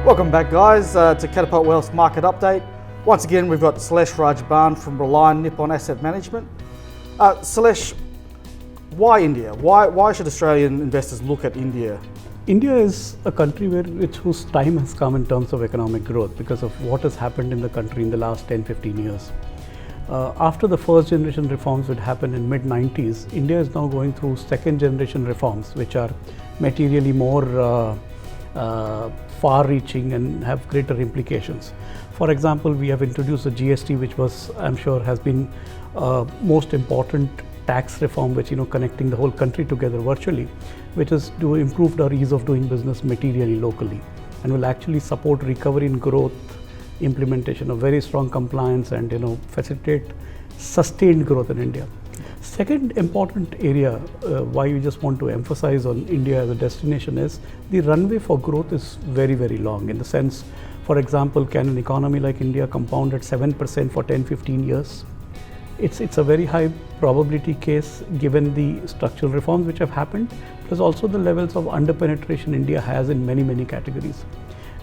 Welcome back, guys, to Catapult Wealth Market Update. Once again, we've got Sailesh Bhan from Reliance Nippon Asset Management. Sailesh, why India? Why should Australian investors look at India? India is a country whose time has come in terms of economic growth because of what has happened in the country in the last 10-15 years. After the first generation reforms which happened in mid-90s, India is now going through second generation reforms which are materially more far-reaching and have greater implications. For example, we have introduced a GST, which I'm sure has been most important tax reform, which connecting the whole country together virtually, which is to improve our ease of doing business materially locally, and will actually support recovery and growth, implementation of very strong compliance, and facilitate sustained growth in India. Second important area why we just want to emphasize on India as a destination is the runway for growth is very, very long, in the sense, for example, can an economy like India compound at 7% for 10-15 years? It's a very high probability case given the structural reforms which have happened, plus also the levels of underpenetration India has in many categories.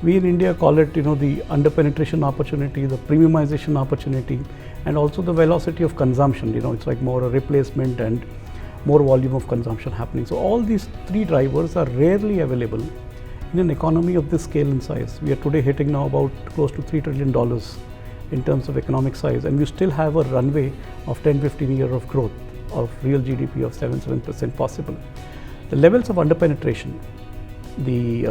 We in India call it the underpenetration opportunity, the premiumization opportunity, and also the velocity of consumption. It's like more a replacement and more volume of consumption happening. So all these three drivers are rarely available in an economy of this scale and size. We are today hitting now about close to $3 trillion in terms of economic size, and we still have a runway of 10-15 years of growth of real GDP of 7% possible. The levels of underpenetration, the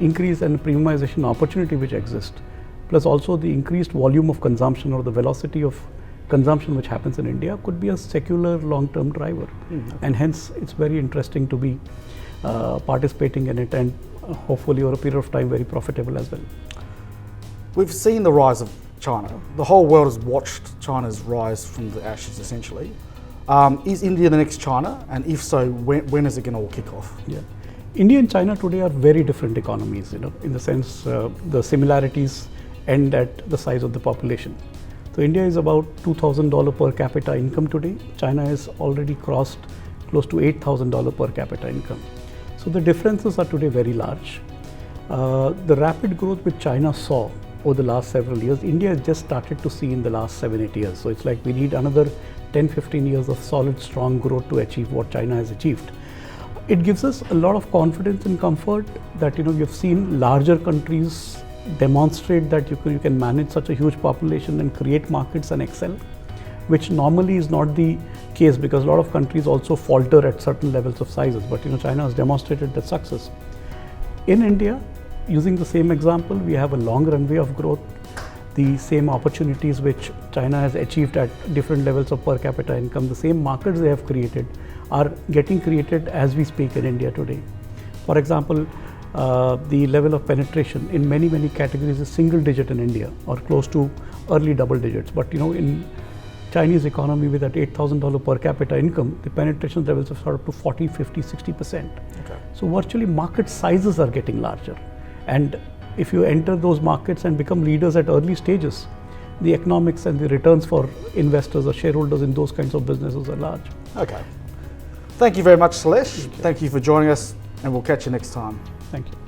increase and premiumization opportunity which exists, plus also the increased volume of consumption or the velocity of consumption which happens in India could be a secular long-term driver. And hence it's very interesting to be participating in it, and hopefully over a period of time very profitable as well. We've seen the rise of China. The whole world has watched China's rise from the ashes, essentially. Is India the next China? And if so, when is it going to all kick off? Yeah. India and China today are very different economies, in the sense the similarities end at the size of the population. So India is about $2,000 per capita income today. China has already crossed close to $8,000 per capita income. So the differences are today very large. The rapid growth which China saw over the last several years, India has just started to see in the last 7-8 years. So it's like we need another 10-15 years of solid, strong growth to achieve what China has achieved. It gives us a lot of confidence and comfort that you've seen larger countries demonstrate that you can manage such a huge population and create markets and excel, which normally is not the case because a lot of countries also falter at certain levels of sizes. But China has demonstrated that success. In India, using the same example, we have a long runway of growth. The same opportunities which China has achieved at different levels of per capita income, the same markets they have created are getting created as we speak in India today. For example, the level of penetration in many categories is single digit in India or close to early double digits. But in Chinese economy with that $8,000 per capita income, the penetration levels have started to 40, 50, 60%. Okay. So virtually market sizes are getting larger. And if you enter those markets and become leaders at early stages, the economics and the returns for investors or shareholders in those kinds of businesses are large. Okay. Thank you very much, Sailesh. Thank you for joining us, and we'll catch you next time. Thank you.